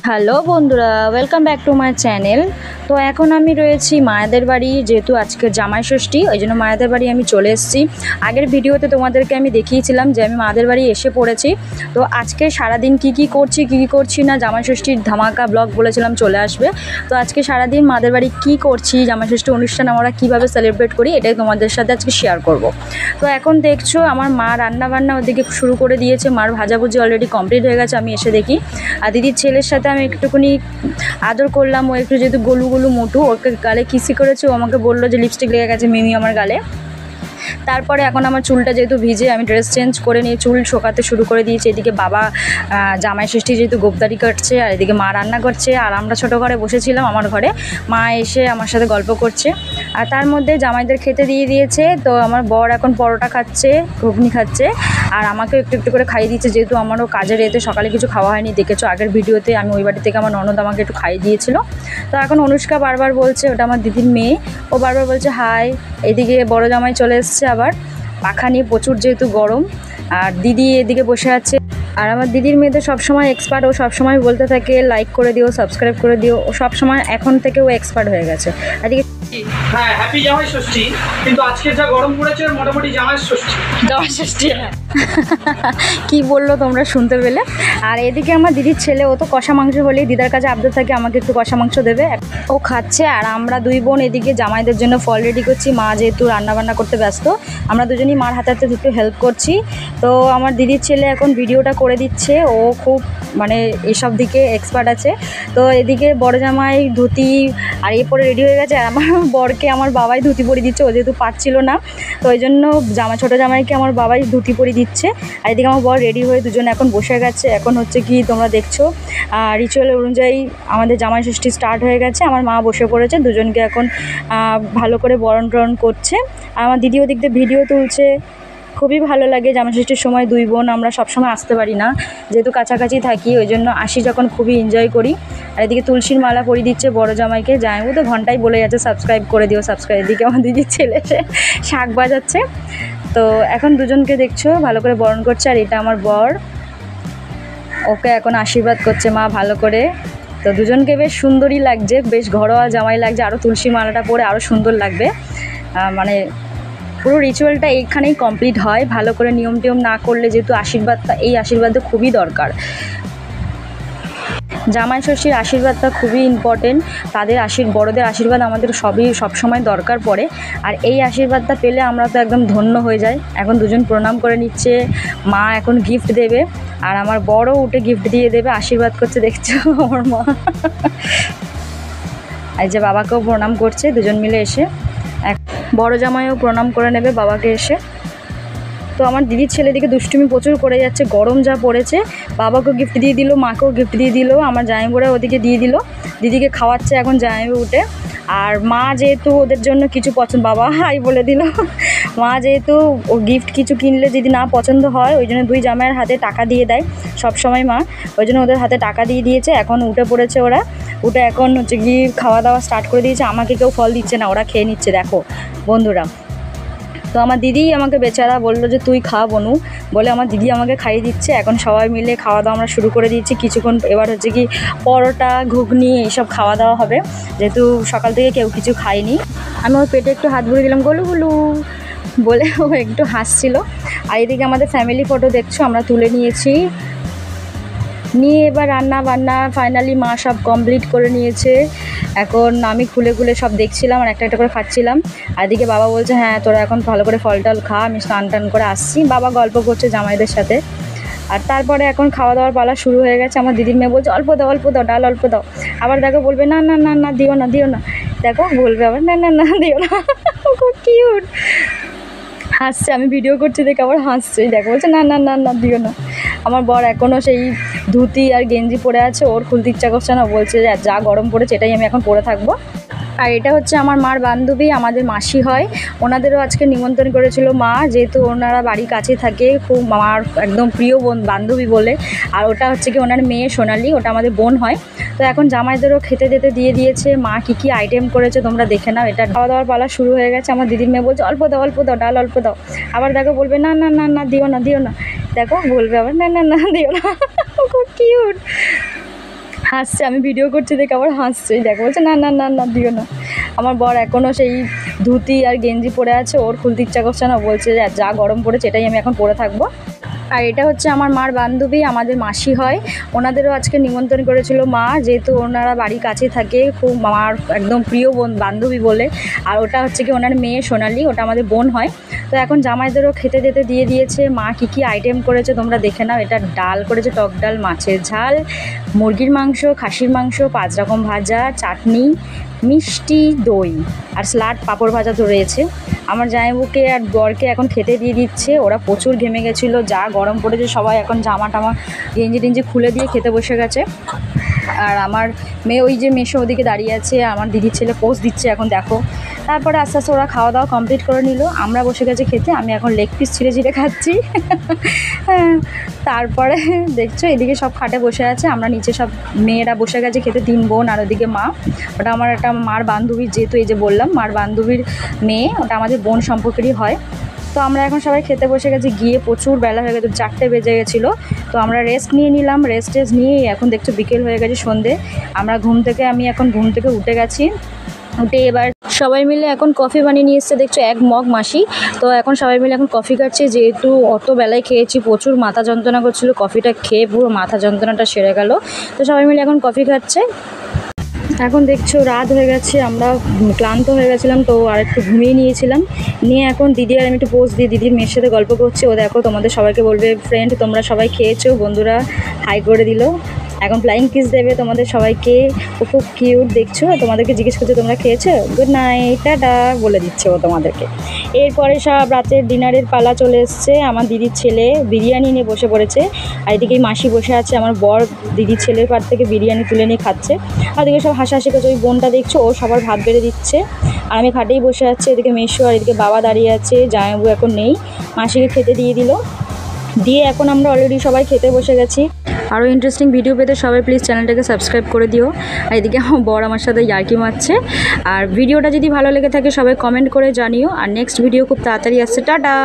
Hello বন্ধুরা, welcome back to my channel. তো এখন আমি রয়েছি মায়েদের বাড়ি, যেহেতু আজকে জামাই ষষ্ঠী, ওই জন্য মায়েদের বাড়ি আমি চলে এসেছি। আগের ভিডিওতে তোমাদেরকে আমি দেখিয়েছিলাম যে আমি মায়েদের বাড়ি এসে পড়েছি। তো আজকে সারাদিন কি করছি না, জামাই ষষ্ঠীর ধামাকা ব্লগ বলেছিলাম চলে আসবে। তো আজকে সারাদিন মাদের বাড়ি কী করছি, জামাই ষষ্ঠী অনুষ্ঠান আমরা কীভাবে সেলিব্রেট করি, এটাই তোমাদের সাথে আজকে শেয়ার করব। তো এখন দেখছো আমার মা রান্না ওদিকে শুরু করে দিয়েছে, মার ভাজাভুজি অলরেডি কমপ্লিট হয়ে গেছে। আমি এসে দেখি আর দিদির ছেলের সাথে আমি একটুখানি আদর করলাম। ও একটু যেহেতু গোলু মোটু, ওকে গালে কিসি করেছে, ও আমাকে বললো যে লিপস্টিক লেগে গেছে মিমি আমার গালে। তারপরে এখন আমার চুলটা যেহেতু ভিজে, আমি ড্রেস চেঞ্জ করে নিয়ে চুল শোকাতে শুরু করে দিয়েছি। এদিকে বাবা জামাই ষষ্ঠী যেহেতু গোপদারি কাটছে, আর এদিকে মা রান্না করছে, আর আমরা ছোটো ঘরে বসেছিলাম আমার ঘরে। মা এসে আমার সাথে গল্প করছে, আর তার মধ্যে জামাইদের খেতে দিয়ে দিয়েছে। তো আমার বর এখন পরোটা খাচ্ছে, ঘুগনি খাচ্ছে, আর আমাকে একটু করে খাইয়ে দিচ্ছে, যেহেতু আমারও কাজের এতে সকালে কিছু খাওয়া হয়নি। দেখেছো আগের ভিডিওতে আমি ওই বাড়ি থেকে আমার ননদ আমাকে একটু খাইয়ে দিয়েছিল। তো এখন অনুষ্কা বারবার বলছে, ওটা আমার দিদির মেয়ে, ও বারবার বলছে হাই। এদিকে বড় জামাই চলে এসছে আবার পাখা নিয়ে, প্রচুর যেহেতু গরম। আর দিদি এদিকে বসে আছে, আর আমার দিদির মেয়ে তো সবসময় এক্সপার্ট। ও সবসময় বলতে থাকে লাইক করে দিও, সাবস্ক্রাইব করে দিও। ও সবসময় এখন থেকে ও এক্সপার্ট হয়ে গেছে। এদিকে হ্যাঁ, হ্যাপি জামাই ষষ্ঠী। কিন্তু আজকে যা গরম পড়েছে মোটামুটি জামাই ষষ্ঠী হ্যাঁ। কি বললো তোমরা শুনতে পেলে। আর এদিকে আমার দিদির ছেলে, ও তো কষা মাংস হলেই দিদার কাছে আবদার থাকে আমাকে একটু কষা মাংস দেবে, ও খাচ্ছে। আর আমরা দুই বোন এদিকে জামাইদের জন্য ফল রেডি করছি। মা যেহেতু রান্নাবান্না করতে ব্যস্ত, আমরা দুজনই মার হাতে হাতে একটু হেল্প করছি। তো আমার দিদির ছেলে এখন ভিডিওটা করে দিচ্ছে, ও খুব মানে এসব দিকে এক্সপার্ট আছে। তো এদিকে বড় জামাই ধুতি আর এরপরে রেডি হয়ে গেছে, আর আমার বরকে আমার বাবাই ধুতি পরিয়ে দিচ্ছে, ও যেহেতু পারছিল না। তো ওই জন্য ছোটো জামাইকে আমার বাবাই ধুতি পরিয়ে দিচ্ছে। আর এদিকে আমার বর রেডি হয়ে দুজনে এখন বসে গেছে। এখন হচ্ছে কি তোমরা দেখছো রিচুয়াল অনুযায়ী আমাদের জামাই ষষ্ঠী স্টার্ট হয়ে গেছে। আমার মা বসে পড়েছে, দুজনকে এখন ভালো করে বরণ টরণ করছে। আর আমার দিদি ওদিক দিয়ে ভিডিও তুলছে। খুবই ভালো লাগে জামাই ষষ্ঠীর সময় দুই বোন আমরা সবসময় আসতে পারি না, যেহেতু কাছাকাছি থাকি, ওই জন্য আসি যখন খুবই এনজয় করি। আর এদিকে তুলসীর মালা পরিয়ে দিচ্ছে বড় জামাইকে। জামাইবু তো ঘন্টায় বলে যাচ্ছে সাবস্ক্রাইব করে দিও, সাবস্ক্রাইব। এদিকে আমার দিদির ছেলে শাক বাজাচ্ছে। তো এখন দুজনকে দেখছো ভালো করে বরণ করছে। আর এটা আমার বর, ওকে এখন আশীর্বাদ করছে মা ভালো করে। তো দুজনকে বেশ সুন্দরই লাগছে, বেশ ঘরোয়া জামাই লাগছে। আরও তুলসী মালাটা পরে আরও সুন্দর লাগবে। মানে পুরো রিচুয়ালটা এইখানেই কমপ্লিট হয়। ভালো করে নিয়ম টিয়ম না করলে, যেহেতু আশীর্বাদটা, এই আশীর্বাদটা খুবই দরকার। জামাই ষষ্ঠীর আশীর্বাদটা খুবই ইম্পর্টেন্ট। তাদের বড়দের আশীর্বাদ আমাদের সবসময় দরকার পড়ে। আর এই আশীর্বাদটা পেলে আমরা তো একদম ধন্য হয়ে যাই। এখন দুজন প্রণাম করে নিচ্ছে, মা এখন গিফট দেবে, আর আমার বড়ও উঠে গিফট দিয়ে দেবে, আশীর্বাদ করছে। দেখছো আমার মা, এই যে বাবাকেও প্রণাম করছে দুজন মিলে এসে। বড় জামাইও প্রণাম করে নেবে বাবাকে এসে। তো আমার দিদির ছেলে দিকে দুষ্টুমি প্রচুর করে যাচ্ছে, গরম যা পড়েছে। বাবাকেও গিফট দিয়ে দিল, মাকেও গিফট দিয়ে দিল, আমার জামাইবুড়া ওদিকে দিয়ে দিল, দিদিকে খাওয়াচ্ছে এখন জামাইবু উঠে। আর মা যেহেতু ওদের জন্য কিছু পছন্দ, বাবা হাই বলে দিল। মা যেহেতু ও গিফট কিছু কিনলে যদি না পছন্দ হয়, ওই জন্য দুই জামাইয়ের হাতে টাকা দিয়ে দেয় সবসময় মা, ওই জন্য ওদের হাতে টাকা দিয়ে দিয়েছে। এখন উঠে পড়েছে ওরা, উঠে এখন হচ্ছে গিয়ে খাওয়া দাওয়া স্টার্ট করে দিয়েছে। আমাকে কেউ ফল দিচ্ছে না, ওরা খেয়ে নিচ্ছে দেখো বন্ধুরা। তো আমার দিদি আমাকে বেচারা বললো যে তুই খা বনু, বলে আমার দিদি আমাকে খাইয়ে দিচ্ছে। এখন সবাই মিলে খাওয়া দাওয়া আমরা শুরু করে দিয়েছি কিছুক্ষণ। এবার হচ্ছে কি পরোটা ঘুগনি এইসব খাওয়া দাওয়া হবে, যেহেতু সকাল থেকে কেউ কিছু খায়নি। আমি ওর পেটে একটু হাত ভরে দিলাম, গোলু গুলু বলে ও একটু হাসছিল। আর এদিকে আমাদের ফ্যামিলি ফটো দেখছো আমরা তুলে নিয়েছি, নিয়ে এবার রান্না বান্না ফাইনালি মা সব কমপ্লিট করে নিয়েছে। এখন আমি খুলে সব দেখছিলাম আর একটা করে খাচ্ছিলাম। আর এদিকে বাবা বলছে হ্যাঁ তোরা এখন ভালো করে ফল টল খা, আমি স্নান টান করে আসছি। বাবা গল্প করছে জামাইদের সাথে। আর তারপরে এখন খাওয়া দাওয়ার পালা শুরু হয়ে গেছে। আমার দিদির মেয়ে বলছে অল্প দাও ডাল অল্প দাও। আবার দেখো বলবে না না না না দিও না, দেখো বলবে আবার না না না দিও না। খুব কিউট হাসছে, আমি ভিডিও করছি দেখে আবার হাসছে, দেখো বলছে না না না না দিও না। আমার বর এখনও সেই ধুতি আর গেঞ্জি পরে আছে, ওর খুলতে ইচ্ছা করছে না, বলছে যে যা গরম পড়েছে এটাই আমি এখন পরে থাকবো। আর এটা হচ্ছে আমার মার বান্ধবী, আমাদের মাসি হয়। ওনাদেরও আজকে নিমন্ত্রণ করেছিল মা, যেহেতু ওনারা বাড়ির কাছে থাকে, খুব মার একদম প্রিয় বান্ধবী বলে। আর ওটা হচ্ছে কি ওনার মেয়ে সোনালি, ওটা আমাদের বোন হয়। তো এখন জামাইদেরও খেতে দিয়ে দিয়েছে। মা কী আইটেম করেছে তোমরা দেখে নাও। এটা খাওয়া দাওয়ার পালা শুরু হয়ে গেছে। আমার দিদির মেয়ে বলছে অল্প দাও ডাল অল্প দাও। আবার দেখো বলবে না না না না দিও না, দেখো বলবে আবার না না না দিও না। খুব কিউট হাসছে, আমি ভিডিও করছি দেখে আবার হাসছে, দেখো বলছে না না না না দিও না। আমার বর এখনও সেই ধুতি আর গেঞ্জি পরে আছে, ওর খুলতে ইচ্ছা করছে না, বলছে যে যা গরম পড়েছে এটাই আমি এখন পরে থাকবো। আর এটা হচ্ছে আমার মার বান্ধবী, আমাদের মাসি হয়, ওনাদেরও আজকে নিমন্ত্রণ করেছিল মা, যেহেতু ওনারা বাড়ির কাছেই থাকে, খুব আমার একদম প্রিয় বান্ধবী বলে। আর ওটা হচ্ছে কি ওনার মেয়ে সোনালি, ওটা আমাদের বোন হয়। তো এখন জামাইদেরও খেতে যেতে দিয়ে দিয়েছে। মা কী কী আইটেম করেছে তোমরা দেখে নাও। এটা ডাল করেছে, টক ডাল, মাছের ঝাল, মুরগির মাংস, খাসির মাংস, 5 রকম ভাজা, চাটনি, মিষ্টি, দই আর স্যালাড, পাঁপড় ভাজা তো রয়েছে। আমার জামাইবুকে আর বরকে এখন খেতে দিয়ে দিচ্ছে। ওরা প্রচুর ঘেমে গেছিলো, যা গরম পড়েছে, সবাই এখন জামা টামা গেঞ্জি টেঞ্জি খুলে দিয়ে খেতে বসে গেছে। আর আমার মেয়ে ওই যে মেশো ওদিকে দাঁড়িয়ে আছে, আমার দিদির ছেলে পোস্ট দিচ্ছে এখন দেখো। তারপরে আস্তে আস্তে ওরা খাওয়া দাওয়া কমপ্লিট করে নিল, আমরা বসে গেছি খেতে। আমি এখন লেগ পিস ছিঁড়ে ছিঁড়ে খাচ্ছি। তারপরে দেখছো এদিকে সব খাটে বসে আছে, আমরা নিচে সব মেয়েরা বসে গেছে খেতে, 3 বোন আর ওদিকে মা। ওটা আমার একটা মার বান্ধবীর, যেহেতু এই যে বললাম মার বান্ধবীর মেয়ে, ওটা আমাদের বোন সম্পর্কেরই হয়। তো আমরা এখন সবাই খেতে বসে গেছি, গিয়ে প্রচুর বেলা হয়ে গেছে, 4টে বেজে গেছিলো। তো আমরা রেস্ট নিয়ে নিলাম, রেস্ট নিয়ে এখন দেখছো বিকেল হয়ে গেছে, সন্ধে। আমি এখন ঘুম থেকে উঠে গেছি, উঠে এবার সবাই মিলে এখন কফি বানিয়ে নিয়ে এসছে, দেখছো 1 মগ মাসি। তো এখন সবাই মিলে এখন কফি খাচ্ছি, যেহেতু অত বেলায় খেয়েছি, প্রচুর মাথা যন্ত্রণা করছিলো, কফিটা খেয়ে পুরো মাথা যন্ত্রণাটা সেরে গেল। তো সবাই মিলে এখন কফি খাচ্ছে। এখন দেখছো রাত হয়ে গেছে, আমরা ক্লান্ত হয়ে গেছিলাম, তো আর একটু ঘুমিয়ে নিয়েছিলাম। নিয়ে এখন দিদি আর আমি একটু পোজ দিয়ে দিদির মেয়ের সাথে গল্প করছি। ও দেখো তোমাদের সবাইকে বলবে ফ্রেন্ড তোমরা সবাই খেয়েছো, বন্ধুরা হাই করে দিল, এখন ফ্লাইং কিস দেবে তোমাদের সবাইকে। ও খুব কিউট, দেখছো তোমাদেরকে জিজ্ঞেস করছে তোমরা খেয়েছো, গুড নাইট, টাটা বলে দিচ্ছে ও তোমাদেরকে। এরপরে সব রাতের ডিনারের পালা চলে এসছে। আমার দিদির ছেলে বিরিয়ানি নিয়ে বসে পড়েছে, আর এদিকেই মাসি বসে আছে, আমার বর দিদির ছেলের পার থেকে বিরিয়ানি তুলে নিয়ে খাচ্ছে। আর এদিকে সব হাসাহাসি করছে, ওই বোনটা দেখছো ও সবার ভাত বেড়ে দিচ্ছে, আর আমি খাটেই বসে আছি। এদিকে মেশো আর এদিকে বাবা দাঁড়িয়ে আছে, জামাইবাবু এখন নেই, মাসিকে খেতে দিয়ে দিল। দিয়ে এখন আমরা অলরেডি সবাই খেতে বসে গেছি। আরও ইন্টারেস্টিং ভিডিও পেতে সবাই প্লিজ চ্যানেলটাকে সাবস্ক্রাইব করে দিও। আর এদিকে আমার বর আমার সাথে ইয়ার্কি মারছে। আর ভিডিওটা যদি ভালো লেগে থাকে সবাই কমেন্ট করে জানিও। আর নেক্সট ভিডিও খুব তাড়াতাড়ি আসছে, টাটা।